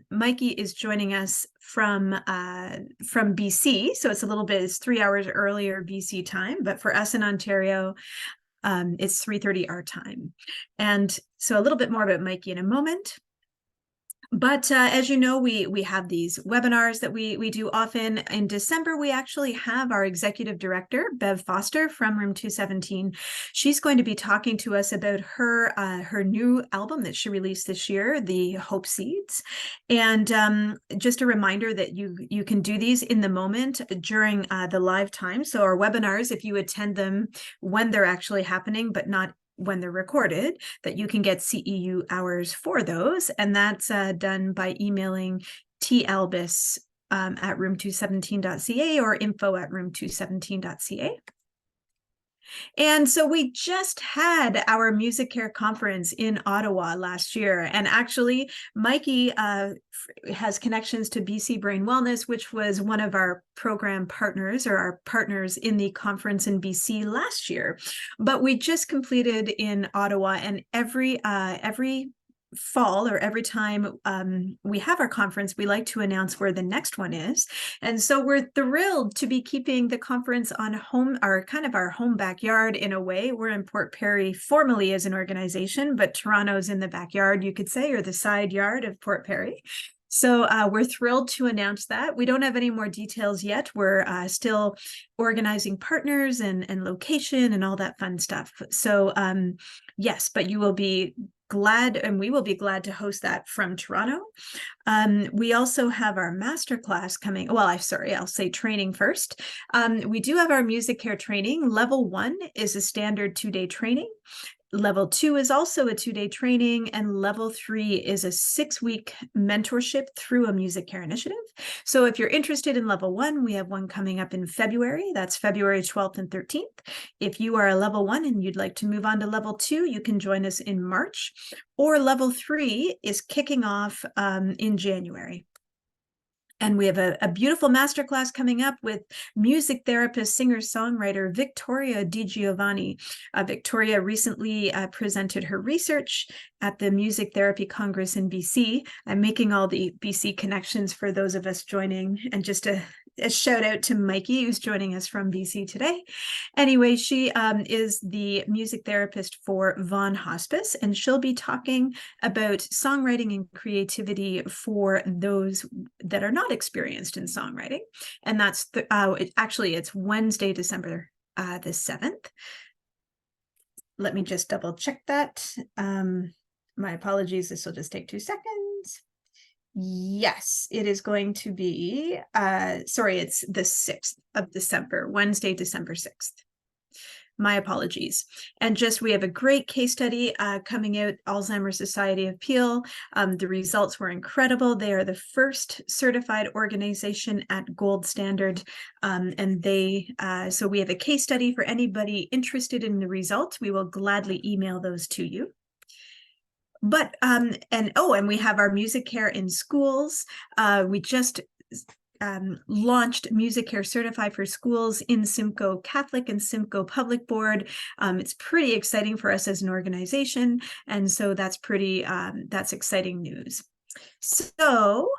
Mikey is joining us from BC, so it's 3 hours earlier BC time, but for us in Ontario, it's 3:30 our time. And so a little bit more about Mikey in a moment. But as you know, we have these webinars that we do often. In December, we actually have our executive director, Bev Foster from Room 217. She's going to be talking to us about her new album that she released this year, The Hope Seeds. And just a reminder that you can do these in the moment during the live time. So our webinars, if you attend them when they're actually happening, but not when they're recorded, that you can get CEU hours for those. And that's done by emailing talbis at room217.ca or info@room217.ca. And so we just had our Music Care conference in Ottawa last year. And actually, Mikey has connections to BC Brain Wellness, which was one of our program partners or our partners in the conference in BC last year. But we just completed in Ottawa, and every fall or every time we have our conference, we like to announce where the next one is. And so we're thrilled to be keeping the conference on our home backyard in a way. We're in Port Perry formally as an organization, but Toronto's in the backyard, you could say, or the side yard of Port Perry. So we're thrilled to announce that. We don't have any more details yet. We're still organizing partners and location and all that fun stuff. So yes, but you will be glad, and we will be glad to host that from Toronto. We also have our masterclass coming. Well, I'll say training first. We do have our Music Care training. Level 1 is a standard 2-day training. Level 2 is also a 2-day training, and level 3 is a 6-week mentorship through a Music Care initiative. So if you're interested in level 1, we have one coming up in February. That's February 12th and 13th. If you are a level 1 and you'd like to move on to level 2, you can join us in March, or level 3 is kicking off in January. And we have a beautiful masterclass coming up with music therapist, singer-songwriter Victoria Di Giovanni. Victoria recently presented her research at the Music Therapy Congress in BC. I'm making all the BC connections for those of us joining, and just a shout out to Mikey, who's joining us from BC today. Anyway, she is the music therapist for Vaughan Hospice, and she'll be talking about songwriting and creativity for those that are not experienced in songwriting. And that's it's Wednesday, December the 7th. Let me just double check that. My apologies, this will just take 2 seconds. Yes, it is going to be, it's the 6th of December, Wednesday, December 6th. My apologies. And we have a great case study coming out, Alzheimer's Society of Peel. The results were incredible. They are the first certified organization at gold standard. So we have a case study for anybody interested in the results. We will gladly email those to you. But and we have our Music Care in schools. We just launched Music Care Certified for Schools in Simcoe Catholic and Simcoe Public Board. It's pretty exciting for us as an organization, and so that's exciting news. So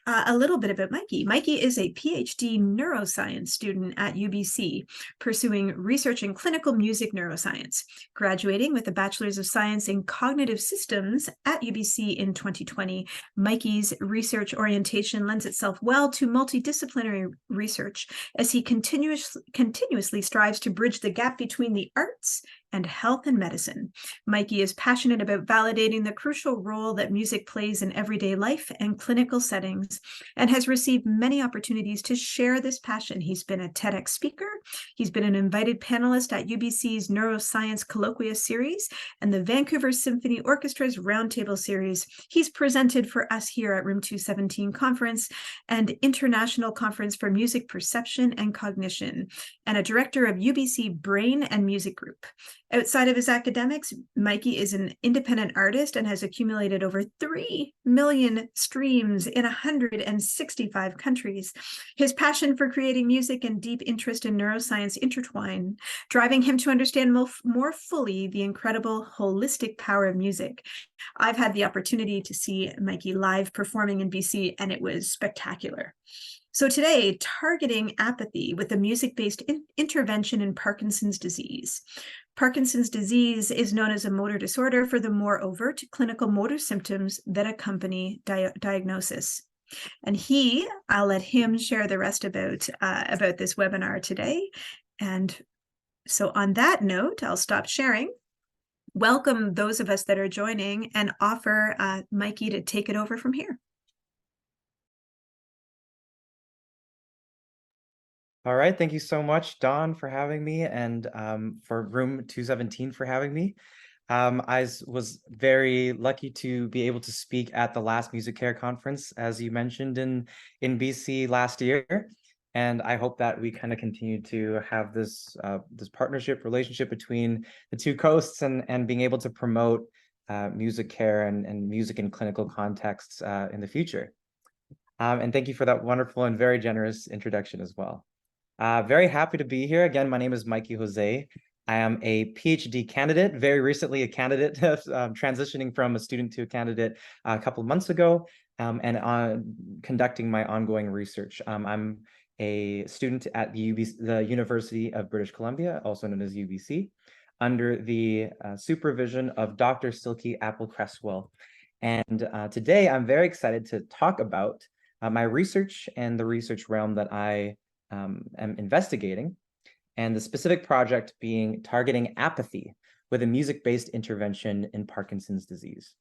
a little bit about Mikey. Mikey is a PhD neuroscience student at UBC, pursuing research in clinical music neuroscience, graduating with a Bachelor's of Science in Cognitive Systems at UBC in 2020. Mikey's research orientation lends itself well to multidisciplinary research as he continuously strives to bridge the gap between the arts and health and medicine. Mikey is passionate about validating the crucial role that music plays in everyday life and clinical settings, and has received many opportunities to share this passion. He's been a TEDx speaker. He's been an invited panelist at UBC's Neuroscience Colloquia series and the Vancouver Symphony Orchestra's Roundtable series. He's presented for us here at Room 217 Conference and International Conference for Music Perception and Cognition, and a director of UBC Brain and Music Group. Outside of his academics, Mikey is an independent artist and has accumulated over 3 million streams in 165 countries. His passion for creating music and deep interest in neuroscience intertwine, driving him to understand more fully the incredible holistic power of music. I've had the opportunity to see Mikey live performing in BC, and it was spectacular. So today, targeting apathy with a music-based intervention in Parkinson's disease. Parkinson's disease is known as a motor disorder for the more overt clinical motor symptoms that accompany diagnosis. And I'll let him share the rest about this webinar today. And so on that note, I'll stop sharing. Welcome those of us that are joining and offer Mikey to take it over from here. All right, thank you so much, Dawn, for having me, and for Room 217 for having me. I was very lucky to be able to speak at the last Music Care Conference, as you mentioned, in BC last year. And I hope that we kind of continue to have this partnership relationship between the two coasts and being able to promote music care and music in clinical contexts in the future. And thank you for that wonderful and very generous introduction as well. Very happy to be here. Again, my name is Mikey Jose. I am a PhD candidate, very recently a candidate, transitioning from a student to a candidate a couple of months ago, and conducting my ongoing research. I'm a student at the University of British Columbia, also known as UBC, under the supervision of Dr. Silky Apple-Cresswell. And today I'm very excited to talk about my research and the research realm that I am investigating, and the specific project being targeting apathy with a music-based intervention in Parkinson's disease.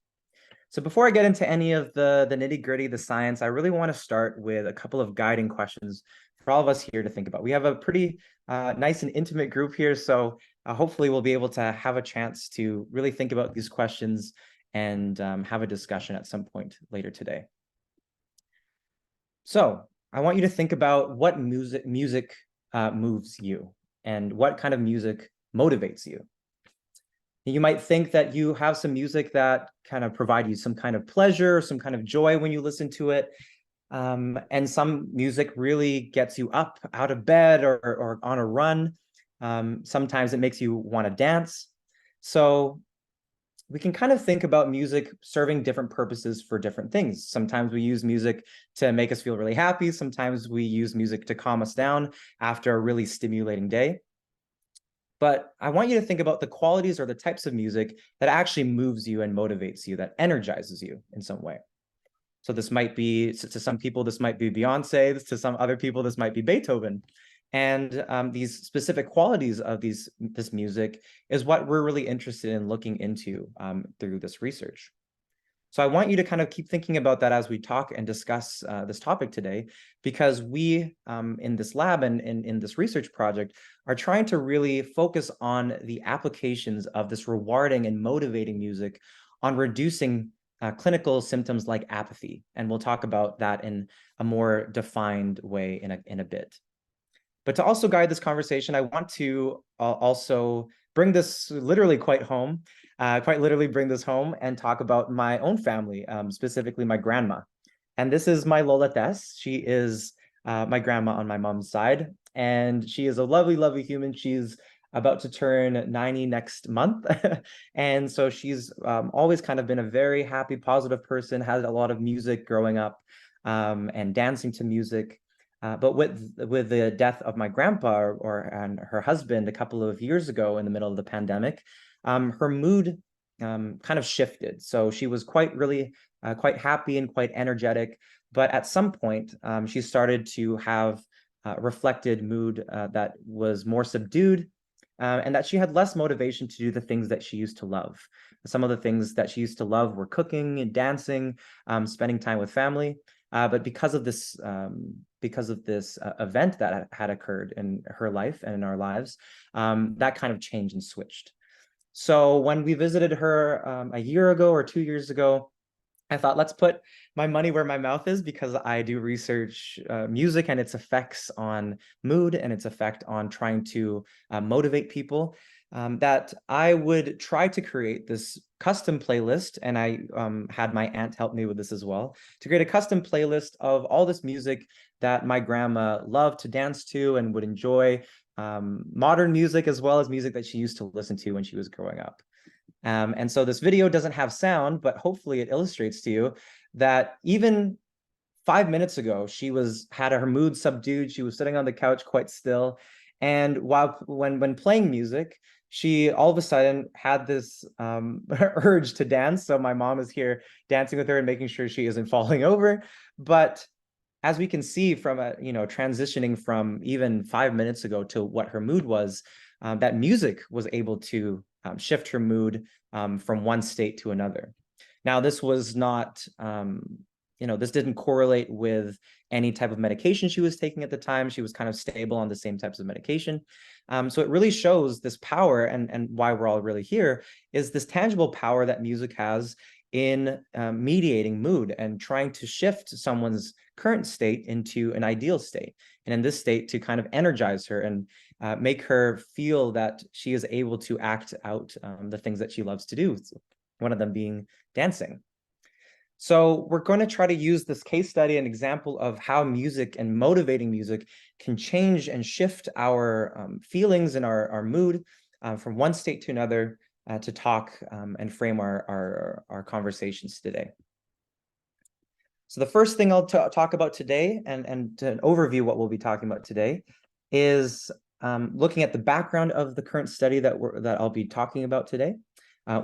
So before I get into any of the nitty-gritty, the science, I really want to start with a couple of guiding questions for all of us here to think about. We have a pretty nice and intimate group here, so hopefully we'll be able to have a chance to really think about these questions and have a discussion at some point later today. So I want you to think about what music moves you and what kind of music motivates you. You might think that you have some music that kind of provide you some kind of pleasure, some kind of joy when you listen to it. And some music really gets you up out of bed or on a run. Sometimes it makes you want to dance. So we can kind of think about music serving different purposes for different things. Sometimes we use music to make us feel really happy. Sometimes we use music to calm us down after a really stimulating day. But I want you to think about the qualities or the types of music that actually moves you and motivates you, that energizes you in some way. So this might be, to some people, this might be Beyonce. To some other people, this might be Beethoven. And these specific qualities of this music is what we're really interested in looking into through this research. So I want you to kind of keep thinking about that as we talk and discuss this topic today, because we in this lab and in this research project are trying to really focus on the applications of this rewarding and motivating music on reducing clinical symptoms like apathy. And we'll talk about that in a more defined way in a bit. But to also guide this conversation, I want to also bring this literally quite literally bring this home and talk about my own family, specifically my grandma. And this is my Lola Tess. She is my grandma on my mom's side, and she is a lovely, lovely human. She's about to turn 90 next month. And so she's always kind of been a very happy, positive person, had a lot of music growing up and dancing to music. But with the death of my grandpa and her husband a couple of years ago in the middle of the pandemic, her mood kind of shifted. So she was quite happy and quite energetic. But at some point, she started to have reflected mood that was more subdued, and that she had less motivation to do the things that she used to love. Some of the things that she used to love were cooking and dancing, spending time with family. But because of this event that had occurred in her life and in our lives, that kind of changed and switched. So when we visited her a year ago or 2 years ago, I thought, let's put my money where my mouth is, because I do research music and its effects on mood and its effect on trying to motivate people. that I would try to create this custom playlist, and I had my aunt help me with this as well, to create a custom playlist of all this music that my grandma loved to dance to and would enjoy, modern music as well as music that she used to listen to when she was growing up. And so this video doesn't have sound, but hopefully it illustrates to you that even 5 minutes ago, she had her mood subdued. She was sitting on the couch quite still. And when playing music, she all of a sudden had this urge to dance. So my mom is here dancing with her and making sure she isn't falling over. But as we can see from transitioning from even 5 minutes ago to what her mood was, that music was able to shift her mood from one state to another. Now, this was not, this didn't correlate with any type of medication she was taking at the time. She was kind of stable on the same types of medication. So it really shows this power, and why we're all really here is this tangible power that music has in mediating mood and trying to shift someone's current state into an ideal state. And in this state, to kind of energize her and make her feel that she is able to act out the things that she loves to do, one of them being dancing. So we're going to try to use this case study, an example of how music and motivating music can change and shift our feelings and our mood from one state to another, to talk and frame our conversations today. So the first thing I'll talk about today, and an overview what we'll be talking about today, is looking at the background of the current study that I'll be talking about today,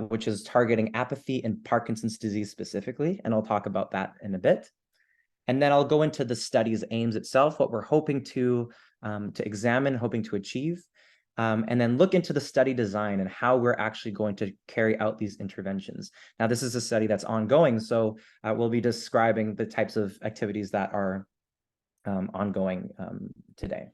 which is targeting apathy and Parkinson's disease specifically, and I'll talk about that in a bit. And then I'll go into the study's aims itself, what we're hoping to examine, hoping to achieve, and then look into the study design and how we're actually going to carry out these interventions. Now, this is a study that's ongoing, so we'll be describing the types of activities that are ongoing today.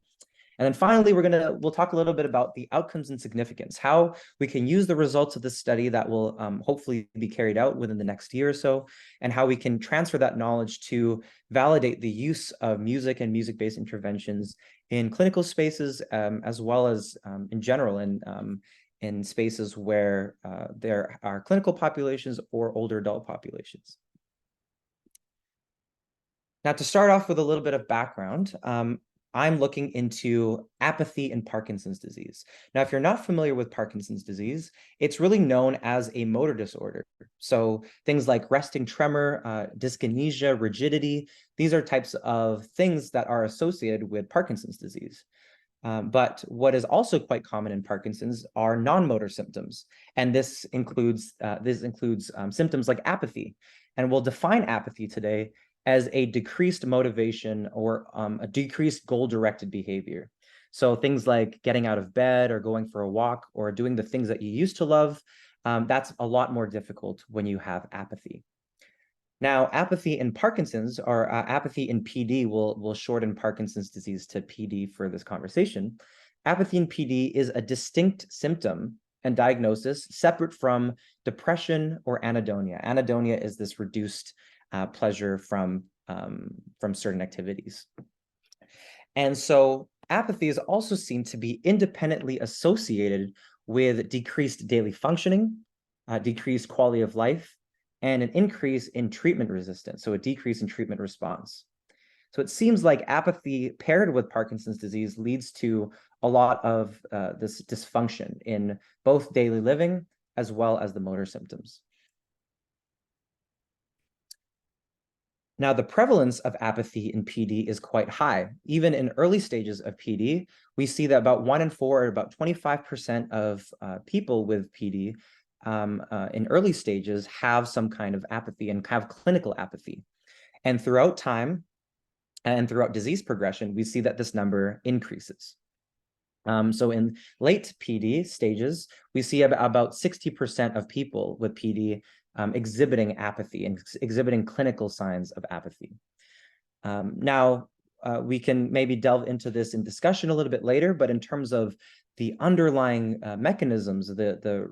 And then finally, we'll talk a little bit about the outcomes and significance, how we can use the results of this study that will hopefully be carried out within the next year or so, and how we can transfer that knowledge to validate the use of music and music-based interventions in clinical spaces, as well as in general in spaces where there are clinical populations or older adult populations. Now, to start off with a little bit of background, I'm looking into apathy and Parkinson's disease. Now, if you're not familiar with Parkinson's disease, it's really known as a motor disorder. So things like resting tremor, dyskinesia, rigidity, these are types of things that are associated with Parkinson's disease. But what is also quite common in Parkinson's are non-motor symptoms. And this includes symptoms like apathy. And we'll define apathy today as a decreased motivation or a decreased goal-directed behavior. So things like getting out of bed or going for a walk or doing the things that you used to love, that's a lot more difficult when you have apathy. Now, apathy in Parkinson's, or apathy in PD, we'll shorten Parkinson's disease to PD for this conversation. Apathy in PD is a distinct symptom and diagnosis separate from depression or anhedonia. Anhedonia is this reduced pleasure from certain activities. And so apathy is also seen to be independently associated with decreased daily functioning, decreased quality of life, and an increase in treatment resistance, so a decrease in treatment response. So it seems like apathy paired with Parkinson's disease leads to a lot of this dysfunction in both daily living as well as the motor symptoms. Now, the prevalence of apathy in PD is quite high. Even in early stages of PD, we see that about 1 in 4, or about 25% of people with PD in early stages have some kind of apathy and have clinical apathy. And throughout time and throughout disease progression, we see that this number increases. So in late PD stages, we see about 60% of people with PD exhibiting apathy and exhibiting clinical signs of apathy. Now, we can maybe delve into this in discussion a little bit later, but in terms of the underlying mechanisms, the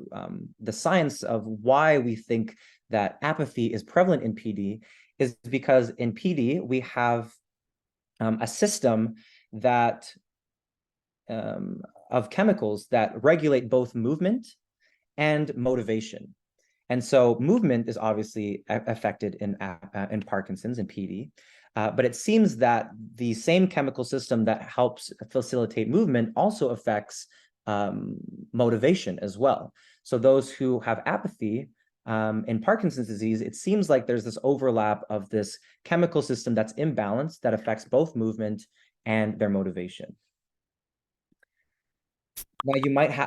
science of why we think that apathy is prevalent in PD is because in PD, we have a system that of chemicals that regulate both movement and motivation. And so movement is obviously affected in Parkinson's and PD, but it seems that the same chemical system that helps facilitate movement also affects motivation as well. So those who have apathy in Parkinson's disease, it seems like there's this overlap of this chemical system that's imbalanced that affects both movement and their motivation. Now,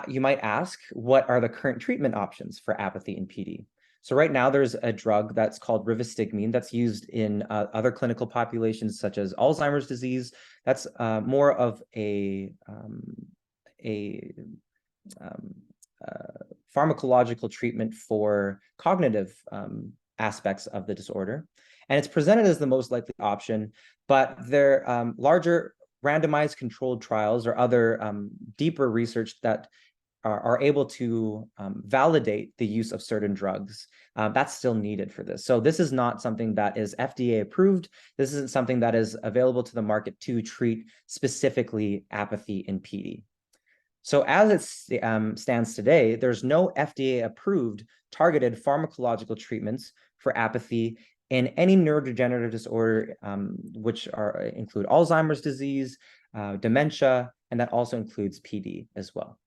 you might ask, what are the current treatment options for apathy in PD? So right now, there's a drug that's called rivastigmine that's used in other clinical populations, such as Alzheimer's disease. That's more of a pharmacological treatment for cognitive aspects of the disorder. And it's presented as the most likely option, but there larger randomized controlled trials or other deeper research that are able to validate the use of certain drugs. That's still needed for this. So this is not something that is FDA approved. This isn't something that is available to the market to treat specifically apathy in PD. So as it stands today, there's no FDA approved targeted pharmacological treatments for apathy in any neurodegenerative disorder, which include Alzheimer's disease, dementia, and that also includes PD as well.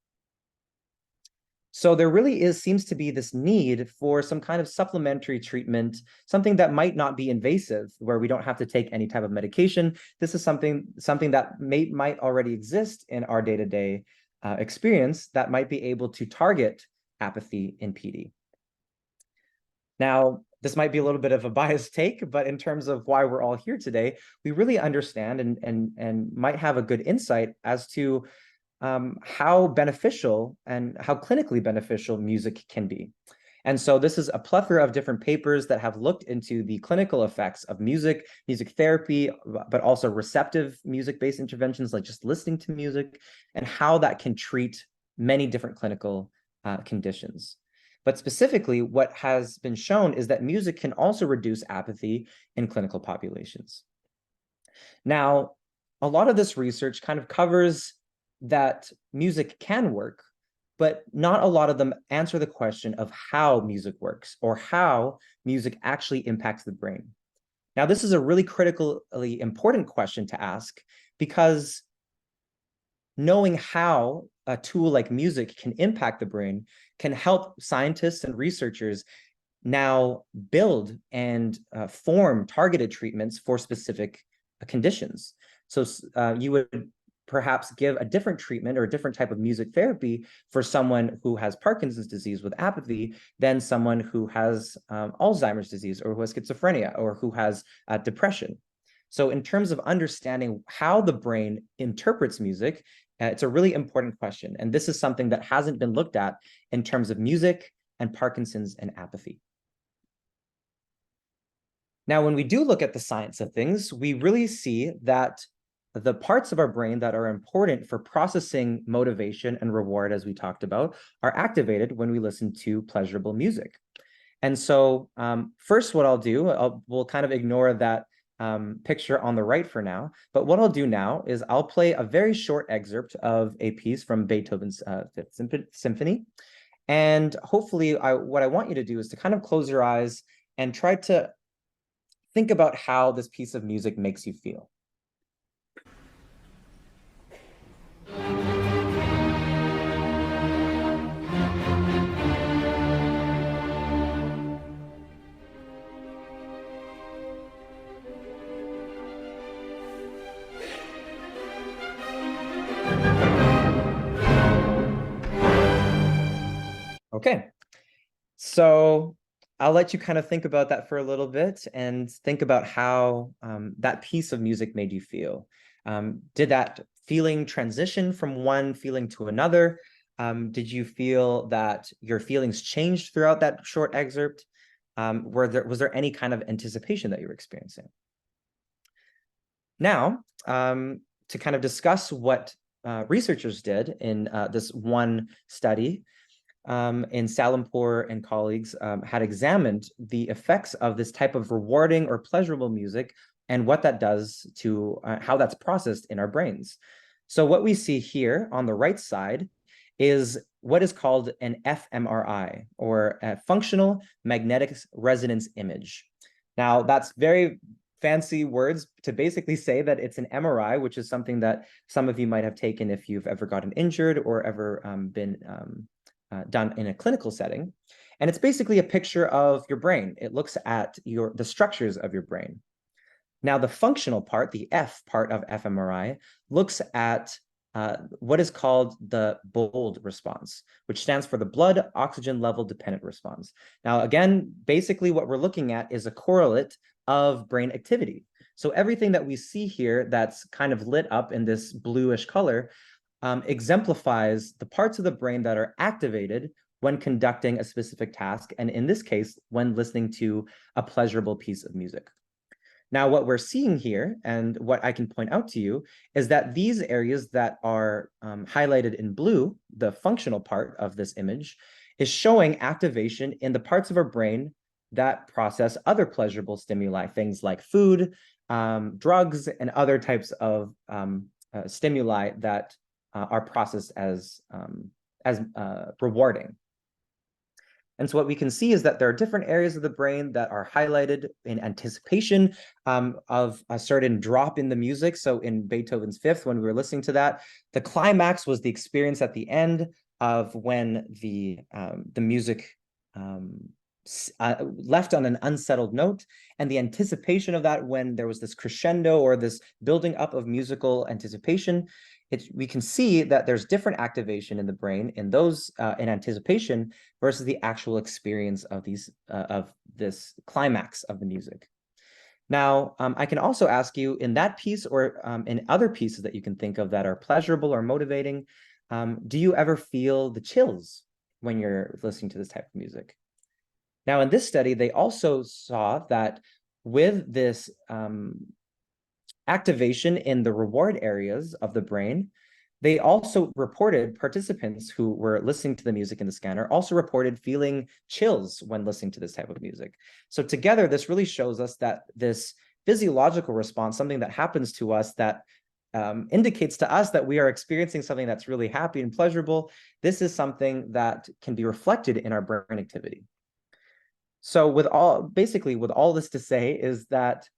So there really seems to be this need for some kind of supplementary treatment, something that might not be invasive, where we don't have to take any type of medication. This is something that might already exist in our day-to-day experience that might be able to target apathy in PD. Now, this might be a little bit of a biased take, but in terms of why we're all here today, we really understand and might have a good insight as to how beneficial and how clinically beneficial music can be. And so this is a plethora of different papers that have looked into the clinical effects of music therapy, but also receptive music-based interventions like just listening to music, and how that can treat many different clinical conditions. But specifically, what has been shown is that music can also reduce apathy in clinical populations. Now, a lot of this research kind of covers that music can work, but not a lot of them answer the question of how music works or how music actually impacts the brain. Now, this is a really critically important question to ask, because knowing how a tool like music can impact the brain can help scientists and researchers now build and form targeted treatments for specific conditions. So you would perhaps give a different treatment or a different type of music therapy for someone who has Parkinson's disease with apathy than someone who has Alzheimer's disease or who has schizophrenia or who has depression. So in terms of understanding how the brain interprets music, it's a really important question. And this is something that hasn't been looked at in terms of music and Parkinson's and apathy. Now, when we do look at the science of things, we really see that the parts of our brain that are important for processing motivation and reward, as we talked about, are activated when we listen to pleasurable music. And so first, what I'll do, we'll kind of ignore that picture on the right for now. But what I'll do now is I'll play a very short excerpt of a piece from Beethoven's Fifth Symphony. And hopefully, what I want you to do is to kind of close your eyes and try to think about how this piece of music makes you feel. Okay, so I'll let you kind of think about that for a little bit and think about how that piece of music made you feel. Did that feeling transition from one feeling to another? Did you feel that your feelings changed throughout that short excerpt? Was there any kind of anticipation that you were experiencing? Now, to kind of discuss what researchers did in this one study, in Salampur and colleagues had examined the effects of this type of rewarding or pleasurable music and what that does to how that's processed in our brains. So what we see here on the right side is what is called an fMRI, or a functional magnetic resonance image. Now, that's very fancy words to basically say that it's an MRI, which is something that some of you might have taken if you've ever gotten injured or ever been done in a clinical setting. And it's basically a picture of your brain. It looks at the structures of your brain. Now, the functional part, the F part of fMRI, looks at what is called the BOLD response, which stands for the blood oxygen level dependent response. Now, again, basically what we're looking at is a correlate of brain activity. So everything that we see here that's kind of lit up in this bluish color exemplifies the parts of the brain that are activated when conducting a specific task, and in this case, when listening to a pleasurable piece of music. Now, what we're seeing here, and what I can point out to you, is that these areas that are highlighted in blue, the functional part of this image, is showing activation in the parts of our brain that process other pleasurable stimuli, things like food, drugs, and other types of stimuli that are processed as rewarding. And so what we can see is that there are different areas of the brain that are highlighted in anticipation of a certain drop in the music. So in Beethoven's Fifth, when we were listening to that, the climax was the experience at the end of when the music left on an unsettled note, and the anticipation of that when there was this crescendo or this building up of musical anticipation. We can see that there's different activation in the brain in those in anticipation versus the actual experience of this climax of the music. Now, I can also ask you, in that piece or in other pieces that you can think of that are pleasurable or motivating, do you ever feel the chills when you're listening to this type of music? Now, in this study, they also saw that with this activation in the reward areas of the brain, they also reported, participants who were listening to the music in the scanner also reported feeling chills when listening to this type of music. So together, this really shows us that this physiological response, something that happens to us that indicates to us that we are experiencing something that's really happy and pleasurable, this is something that can be reflected in our brain activity. So basically with all this to say is that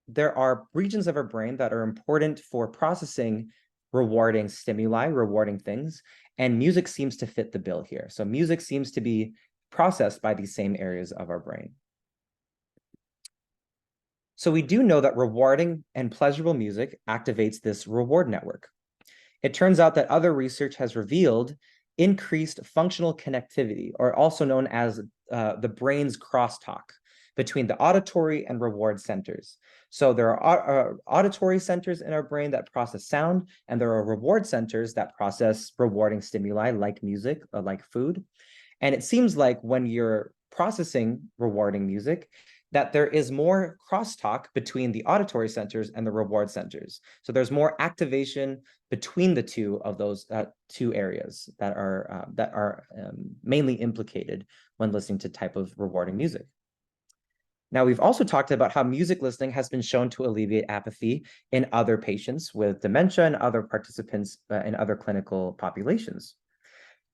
there are regions of our brain that are important for processing rewarding stimuli, rewarding things, and music seems to fit the bill here. So music seems to be processed by these same areas of our brain. So we do know that rewarding and pleasurable music activates this reward network. It turns out that other research has revealed increased functional connectivity, or also known as the brain's crosstalk, between the auditory and reward centers. So there are auditory centers in our brain that process sound, and there are reward centers that process rewarding stimuli like music or like food. And it seems like when you're processing rewarding music, that there is more crosstalk between the auditory centers and the reward centers. So there's more activation between the two of those two areas that are mainly implicated when listening to type of rewarding music. Now, we've also talked about how music listening has been shown to alleviate apathy in other patients with dementia and other participants in other clinical populations.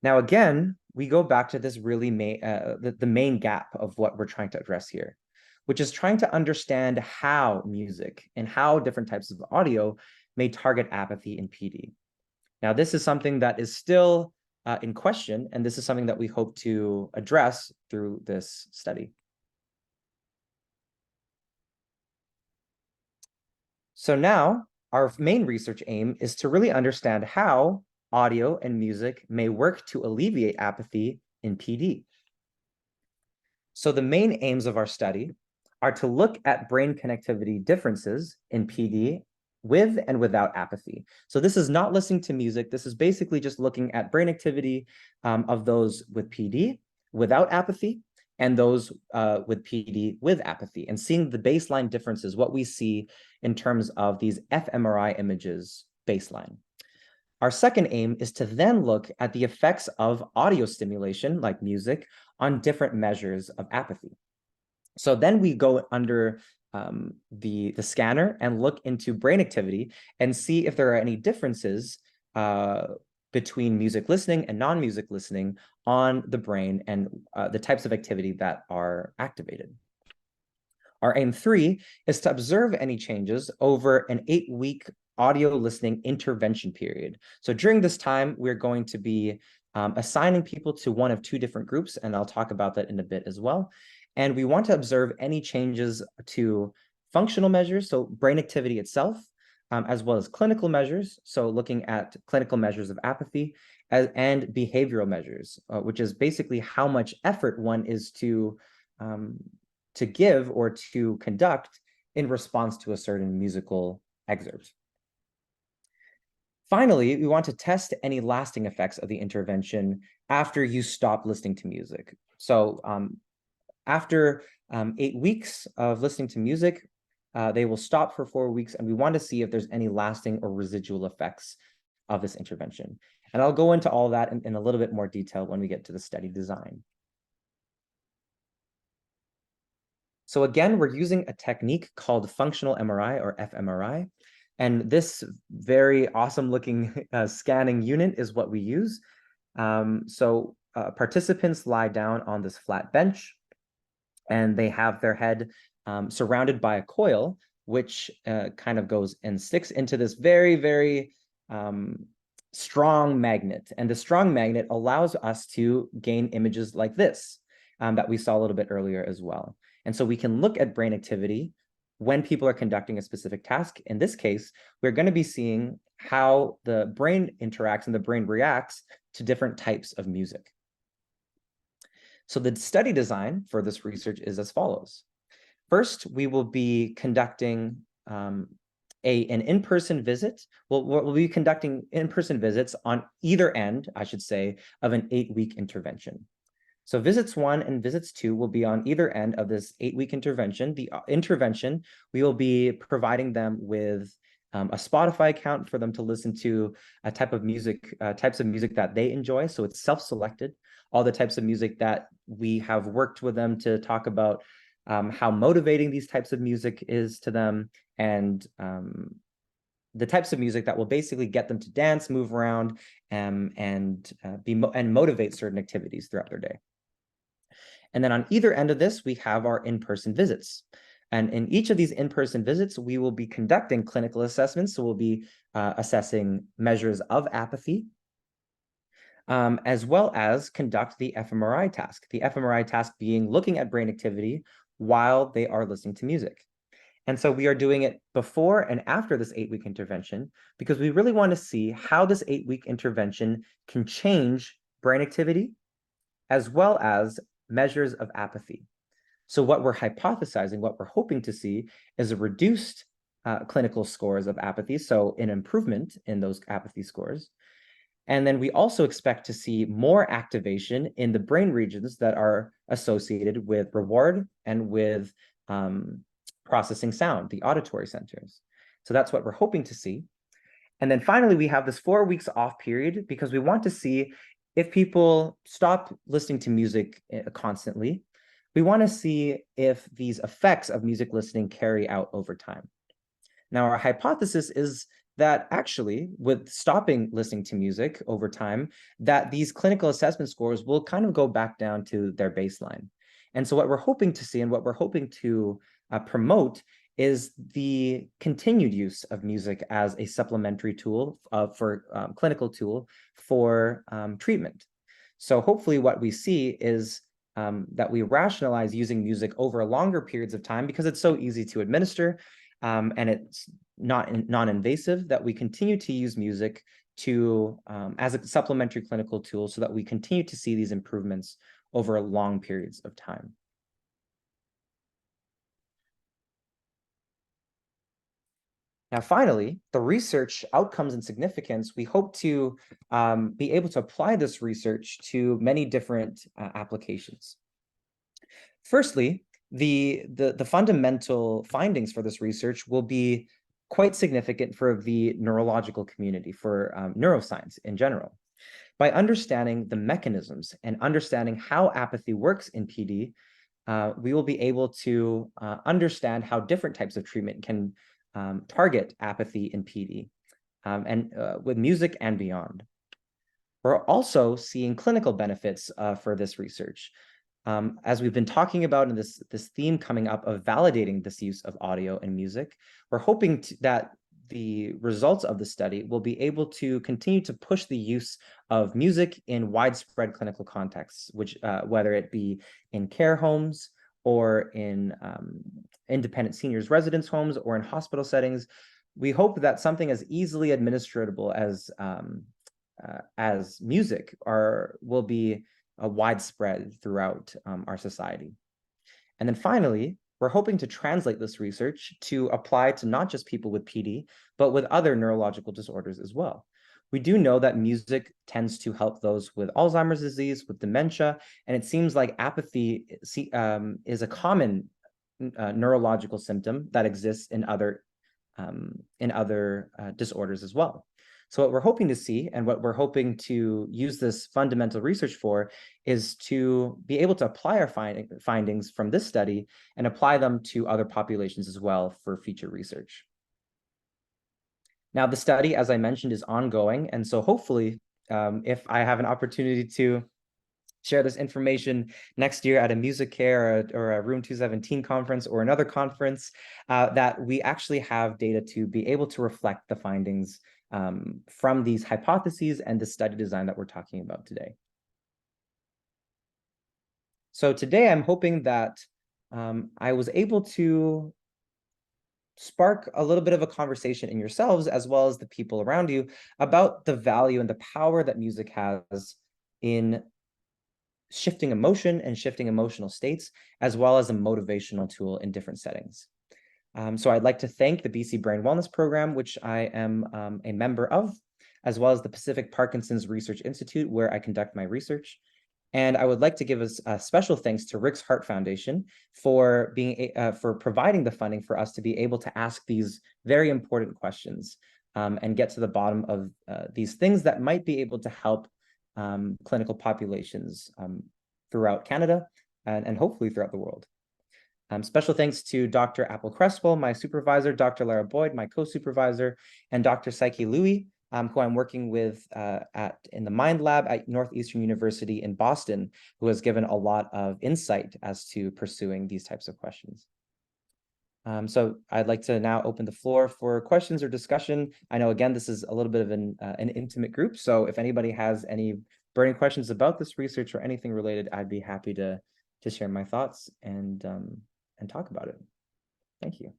Now, again, we go back to this really the main gap of what we're trying to address here, which is trying to understand how music and how different types of audio may target apathy in PD. Now, this is something that is still in question, and this is something that we hope to address through this study. So now our main research aim is to really understand how audio and music may work to alleviate apathy in PD. So the main aims of our study are to look at brain connectivity differences in PD with and without apathy. So this is not listening to music. This is basically just looking at brain activity of those with PD without apathy, and those with PD with apathy, and seeing the baseline differences, what we see in terms of these fMRI images baseline. Our second aim is to then look at the effects of audio stimulation, like music, on different measures of apathy. So then we go under the scanner and look into brain activity and see if there are any differences between music listening and non-music listening on the brain and the types of activity that are activated. Our aim 3 is to observe any changes over an 8-week audio listening intervention period. So during this time, we're going to be assigning people to one of 2 different groups, and I'll talk about that in a bit as well. And we want to observe any changes to functional measures, so brain activity itself, as well as clinical measures, so looking at clinical measures of apathy, and behavioral measures, which is basically how much effort one is to give or to conduct in response to a certain musical excerpt. Finally, we want to test any lasting effects of the intervention after you stop listening to music. So after 8 weeks of listening to music, they will stop for 4 weeks, and we want to see if there's any lasting or residual effects of this intervention. And I'll go into all that in a little bit more detail when we get to the study design. So again, we're using a technique called functional MRI or fMRI. And this very awesome looking scanning unit is what we use. Participants lie down on this flat bench, and they have their head surrounded by a coil, which kind of goes and sticks into this very, very strong magnet. And the strong magnet allows us to gain images like this that we saw a little bit earlier as well. And so we can look at brain activity when people are conducting a specific task. In this case, we're going to be seeing how the brain interacts and the brain reacts to different types of music. So the study design for this research is as follows. First, we will be conducting an in-person visit. We'll be conducting in-person visits on either end, I should say, of an 8-week intervention. So visits 1 and visits 2 will be on either end of this 8-week intervention. The intervention, we will be providing them with a Spotify account for them to listen to a types of music that they enjoy. So it's self-selected, all the types of music that we have worked with them to talk about how motivating these types of music is to them, and the types of music that will basically get them to dance, move around, and motivate certain activities throughout their day. And then on either end of this, we have our in-person visits. And in each of these in-person visits, we will be conducting clinical assessments. So we'll be assessing measures of apathy, as well as conduct the fMRI task. The fMRI task being looking at brain activity while they are listening to music. And so we are doing it before and after this 8-week intervention, because we really want to see how this 8-week intervention can change brain activity, as well as measures of apathy. So what we're hypothesizing, what we're hoping to see, is a reduced clinical scores of apathy, so an improvement in those apathy scores. And then we also expect to see more activation in the brain regions that are associated with reward and with processing sound, the auditory centers. So that's what we're hoping to see. And then finally, we have this 4 weeks off period because we want to see if people stop listening to music constantly. We want to see if these effects of music listening carry out over time. Now, our hypothesis is that actually, with stopping listening to music over time, that these clinical assessment scores will kind of go back down to their baseline. And so what we're hoping to see and what we're hoping to promote is the continued use of music as a supplementary tool clinical tool for treatment. So hopefully what we see is that we rationalize using music over longer periods of time because it's so easy to administer and it's non-invasive, that we continue to use music to as a supplementary clinical tool so that we continue to see these improvements over long periods of time. Now, finally, the research outcomes and significance, we hope to be able to apply this research to many different applications. Firstly, the fundamental findings for this research will be quite significant for the neurological community, for neuroscience in general. By understanding the mechanisms and understanding how apathy works in PD, we will be able to understand how different types of treatment can target apathy in PD, and with music and beyond. We're also seeing clinical benefits for this research. As we've been talking about in this theme coming up of validating this use of audio and music, we're hoping that the results of the study will be able to continue to push the use of music in widespread clinical contexts, which whether it be in care homes or in independent seniors residence homes or in hospital settings. We hope that something as easily administratable as music will be widespread throughout our society. And then finally, we're hoping to translate this research to apply to not just people with PD, but with other neurological disorders as well. We do know that music tends to help those with Alzheimer's disease, with dementia, and it seems like apathy is a common neurological symptom that exists in other disorders as well. So what we're hoping to see, and what we're hoping to use this fundamental research for, is to be able to apply our findings from this study and apply them to other populations as well for future research. Now, the study, as I mentioned, is ongoing, and so hopefully, if I have an opportunity to share this information next year at a Music Care or a Room 217 conference or another conference, that we actually have data to be able to reflect the findings from these hypotheses and the study design that we're talking about today. So today I'm hoping that I was able to spark a little bit of a conversation in yourselves as well as the people around you about the value and the power that music has in shifting emotion and shifting emotional states, as well as a motivational tool in different settings. So I'd like to thank the BC Brain Wellness Program, which I am a member of, as well as the Pacific Parkinson's Research Institute, where I conduct my research. And I would like to give a special thanks to Rick's Heart Foundation for providing the funding for us to be able to ask these very important questions and get to the bottom of these things that might be able to help clinical populations throughout Canada and hopefully throughout the world. Special thanks to Dr. Apple Cresswell, my supervisor, Dr. Lara Boyd, my co-supervisor, and Dr. Psyche Louie, who I'm working with in the Mind Lab at Northeastern University in Boston, who has given a lot of insight as to pursuing these types of questions. So I'd like to now open the floor for questions or discussion. I know, again, this is a little bit of an intimate group, so if anybody has any burning questions about this research or anything related, I'd be happy to share my thoughts and talk about it. Thank you.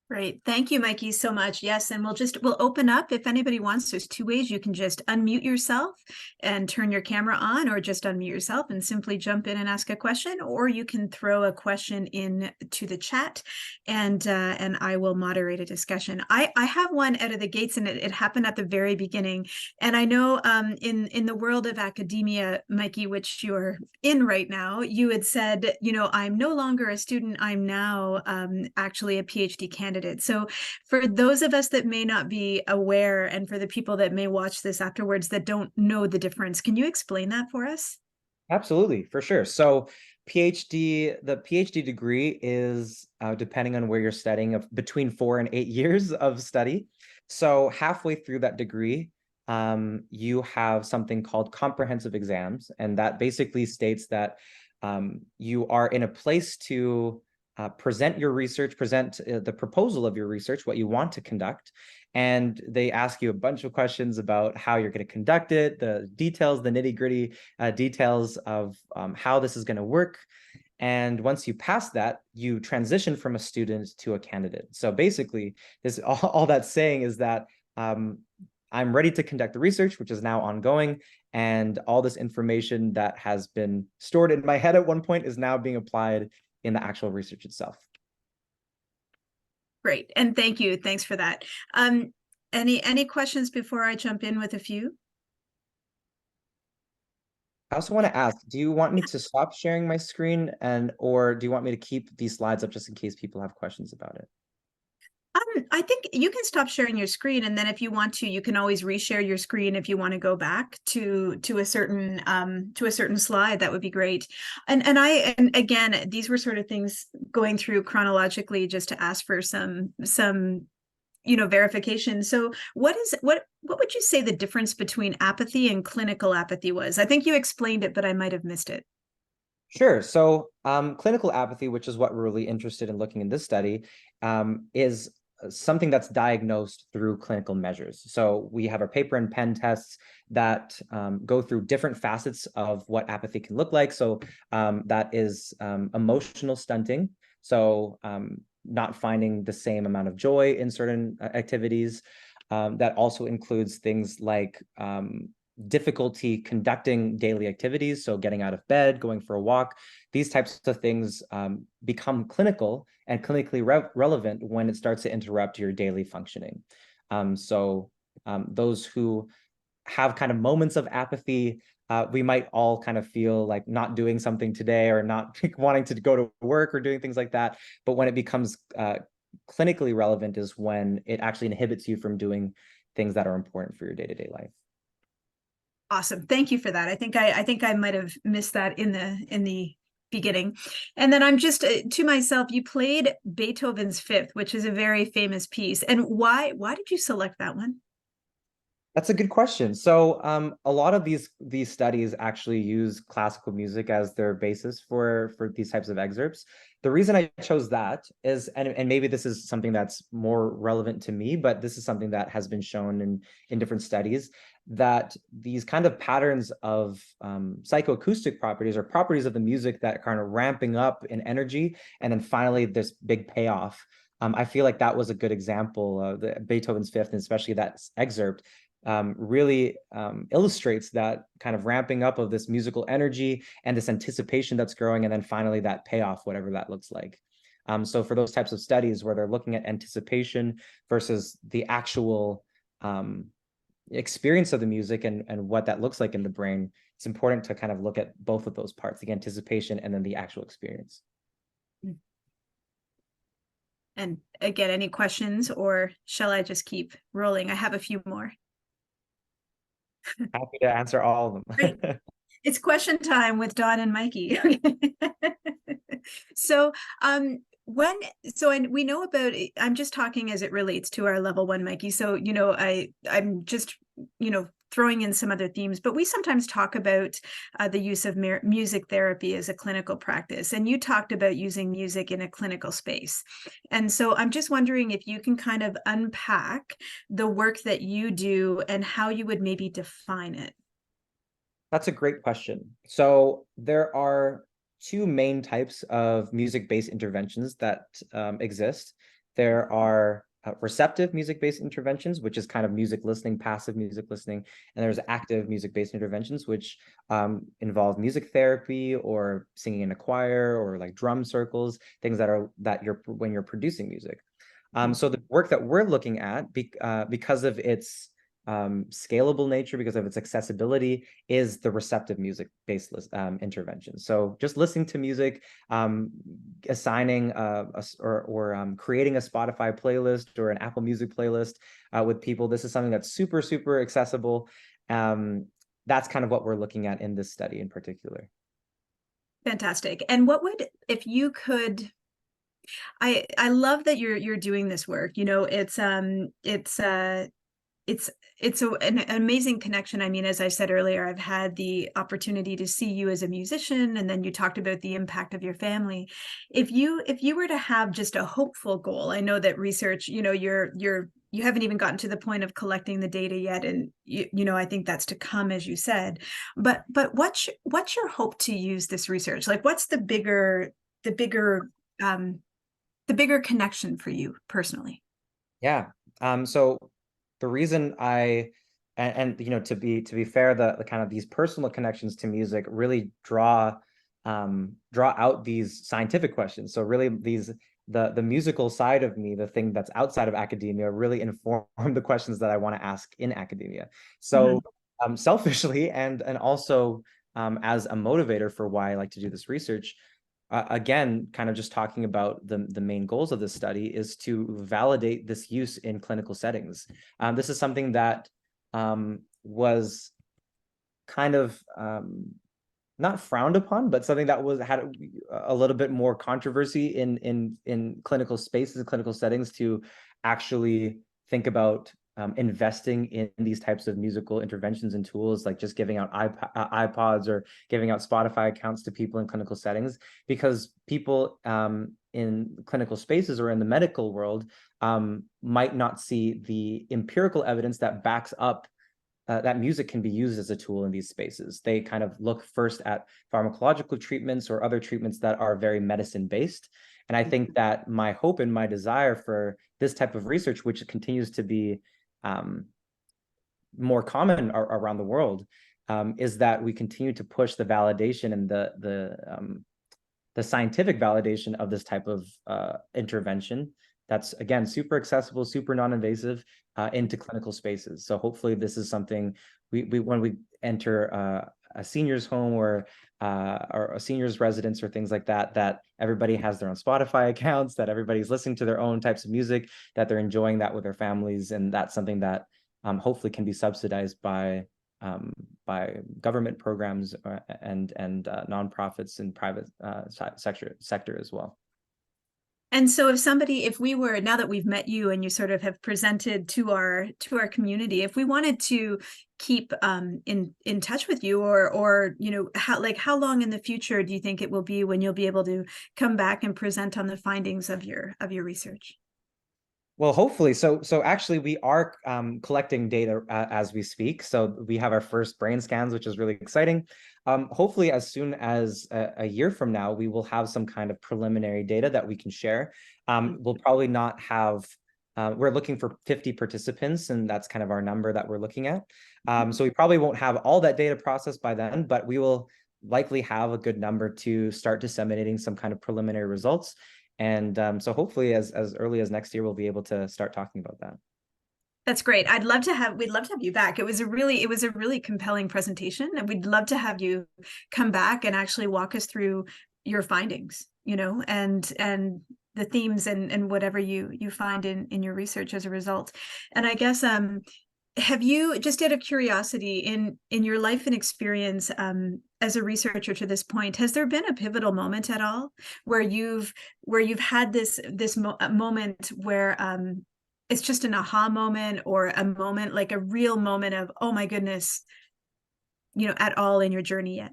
Great. Thank you, Mikey, so much. Yes, and we'll open up if anybody wants. There's two ways. You can just unmute yourself and turn your camera on, or just unmute yourself and simply jump in and ask a question, or you can throw a question in to the chat and I will moderate a discussion. I have one out of the gates, and it happened at the very beginning. And I know in the world of academia, Mikey, which you're in right now, you had said, I'm no longer a student, I'm now actually a PhD candidate. So for those of us that may not be aware, and for the people that may watch this afterwards that don't know the difference, can you explain that for us? Absolutely, for sure. So the PhD degree is, depending on where you're studying, of between 4 and 8 years of study. So halfway through that degree, you have something called comprehensive exams, and that basically states that you are in a place to present your research, present the proposal of your research, what you want to conduct. And they ask you a bunch of questions about how you're going to conduct it, the details, the nitty-gritty details of how this is going to work. And once you pass that, you transition from a student to a candidate. So basically, all that's saying is that I'm ready to conduct the research, which is now ongoing. And all this information that has been stored in my head at one point is now being applied in the actual research itself. Great, and thank you. Thanks for that. Any questions before I jump in with a few? I also want to ask, do you want me to stop sharing my screen or do you want me to keep these slides up just in case people have questions about it? I think you can stop sharing your screen, and then if you want to, you can always reshare your screen if you want to go back to a certain slide. That would be great. And again, these were sort of things going through chronologically just to ask for some verification. So what would you say the difference between apathy and clinical apathy was? I think you explained it, but I might have missed it. Sure. So clinical apathy, which is what we're really interested in looking in this study, is something that's diagnosed through clinical measures. So we have our paper and pen tests that go through different facets of what apathy can look like. So that is emotional stunting. So not finding the same amount of joy in certain activities. That also includes things like difficulty conducting daily activities, so getting out of bed, going for a walk. These types of things become clinical and clinically relevant when it starts to interrupt your daily functioning. Those who have kind of moments of apathy, we might all kind of feel like not doing something today or not wanting to go to work or doing things like that. But when it becomes clinically relevant is when it actually inhibits you from doing things that are important for your day-to-day life. Awesome. Thank you for that. I think I might have missed that in the beginning. And then I'm just to myself, you played Beethoven's Fifth, which is a very famous piece. And why did you select that one? That's a good question. So a lot of these studies actually use classical music as their basis for these types of excerpts. The reason I chose that is, and maybe this is something that's more relevant to me, but this is something that has been shown in different studies, that these kind of patterns of psychoacoustic properties or properties of the music that are kind of ramping up in energy, and then finally this big payoff. I feel like that was a good example of the Beethoven's Fifth, and especially that excerpt really illustrates that kind of ramping up of this musical energy and this anticipation that's growing, and then finally that payoff, whatever that looks like. So for those types of studies where they're looking at anticipation versus the actual experience of the music and what that looks like in the brain, it's important to kind of look at both of those parts, the anticipation and then the actual experience. And again, any questions, or shall I just keep rolling? I have a few more. Happy to answer all of them. Great. It's question time with Dawn and Mikey. So we know about, I'm just talking as it relates to our level 1, Mikey. So, I'm just, throwing in some other themes, but we sometimes talk about the use of music therapy as a clinical practice. And you talked about using music in a clinical space. And so I'm just wondering if you can kind of unpack the work that you do and how you would maybe define it. That's a great question. So there are two main types of music-based interventions that exist. There are receptive music-based interventions, which is kind of music listening, passive music listening, and there's active music-based interventions, which involve music therapy or singing in a choir or like drum circles, things when you're producing music. So the work that we're looking at, because of its scalable nature, because of its accessibility, is the receptive music-based intervention. So just listening to music, assigning or creating a Spotify playlist or an Apple Music playlist with people. This is something that's super, super accessible. That's kind of what we're looking at in this study in particular. Fantastic. And what would, if you could, I love that you're doing this work. It's an amazing connection. I mean, as I said earlier, I've had the opportunity to see you as a musician, and then you talked about the impact of your family. If you were to have just a hopeful goal, I know that research, you haven't even gotten to the point of collecting the data yet, and I think that's to come, as you said. But what's your hope to use this research? Like, what's the bigger connection for you personally? Yeah. So the reason to be fair, the kind of these personal connections to music really draw out these scientific questions. So really the musical side of me, the thing that's outside of academia, really inform the questions that I want to ask in academia. So selfishly and also as a motivator for why I like to do this research, again, kind of just talking about the main goals of this study is to validate this use in clinical settings. This is something that was kind of not frowned upon, but something that had a little bit more controversy in clinical spaces and clinical settings, to actually think about investing in these types of musical interventions and tools, like just giving out iPods or giving out Spotify accounts to people in clinical settings, because people in clinical spaces or in the medical world might not see the empirical evidence that backs up that music can be used as a tool in these spaces. They kind of look first at pharmacological treatments or other treatments that are very medicine-based. And I think that my hope and my desire for this type of research, which continues to be more common around the world, is that we continue to push the validation and the scientific validation of this type of intervention that's, again, super accessible, super non-invasive, into clinical spaces. So hopefully this is something we when we enter a senior's home or a senior's residence or things like that, that everybody has their own Spotify accounts, that everybody's listening to their own types of music, that they're enjoying that with their families. And that's something that hopefully can be subsidized by government programs and nonprofits and private sector as well. And so if we were, now that we've met you and you sort of have presented to our community, if we wanted to keep in touch with you, or how long in the future do you think it will be when you'll be able to come back and present on the findings of your research? Well, hopefully. So actually, we are collecting data as we speak. So we have our first brain scans, which is really exciting. Hopefully, as soon as a year from now, we will have some kind of preliminary data that we can share. We'll probably not have, we're looking for 50 participants, and that's kind of our number that we're looking at. So we probably won't have all that data processed by then, but we will likely have a good number to start disseminating some kind of preliminary results. And so hopefully as early as next year, we'll be able to start talking about that. That's great. We'd love to have you back. It was a really compelling presentation, and we'd love to have you come back and actually walk us through your findings, and the themes and whatever you find in your research as a result. And I guess have you, just out of curiosity, in your life and experience as a researcher to this point, has there been a pivotal moment at all where you've had this moment where it's just an aha moment, or a moment, like a real moment of, oh my goodness, at all in your journey yet?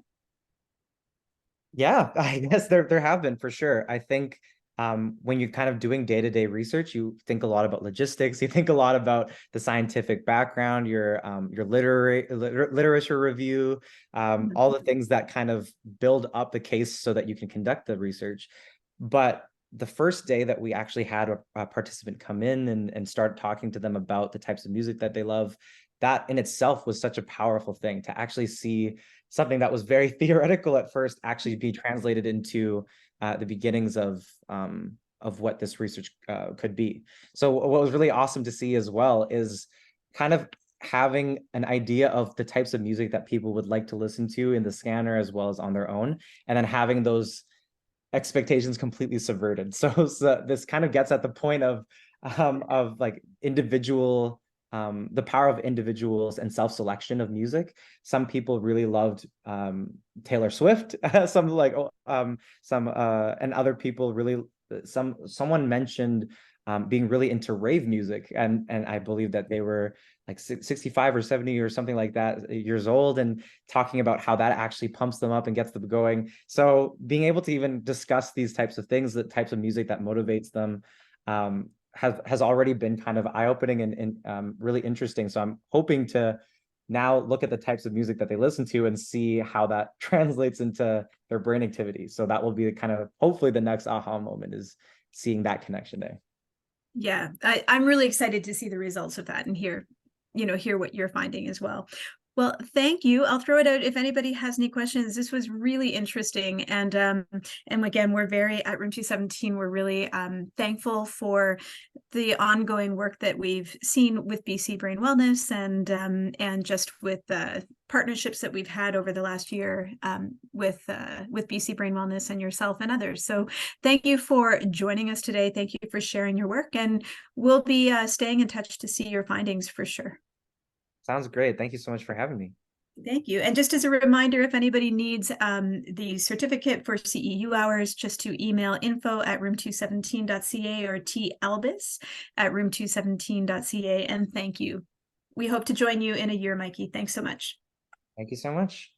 Yeah, I guess there have been, for sure. I think when you're kind of doing day-to-day research, you think a lot about logistics. You think a lot about the scientific background, your literature review, all the things that kind of build up the case so that you can conduct the research. But the first day that we actually had a participant come in and start talking to them about the types of music that they love, that in itself was such a powerful thing, to actually see something that was very theoretical at first actually be translated into the beginnings of what this research could be. So what was really awesome to see as well is kind of having an idea of the types of music that people would like to listen to in the scanner as well as on their own, and then having those expectations completely subverted. So this kind of gets at the point of like individual, the power of individuals and self-selection of music. Some people really loved Taylor Swift, and other people really, someone mentioned being really into rave music, and I believe that they were like 65 or 70 or something like that years old, and talking about how that actually pumps them up and gets them going. So being able to even discuss these types of things, the types of music that motivates them, has already been kind of eye-opening and really interesting. So I'm hoping to now look at the types of music that they listen to and see how that translates into their brain activity. So that will be the kind of, hopefully the next aha moment, is seeing that connection there. Yeah, I'm really excited to see the results of that and hear what you're finding as well. Well, thank you. I'll throw it out if anybody has any questions. This was really interesting. And again, we're very at Room 217, we're really thankful for the ongoing work that we've seen with BC Brain Wellness and just with the partnerships that we've had over the last year with BC Brain Wellness and yourself and others. So thank you for joining us today. Thank you for sharing your work, and we'll be staying in touch to see your findings for sure. Sounds great. Thank you so much for having me. Thank you. And just as a reminder, if anybody needs the certificate for CEU hours, just to email info@room217.ca or talbis@room217.ca. And thank you. We hope to join you in a year, Mikey. Thanks so much. Thank you so much.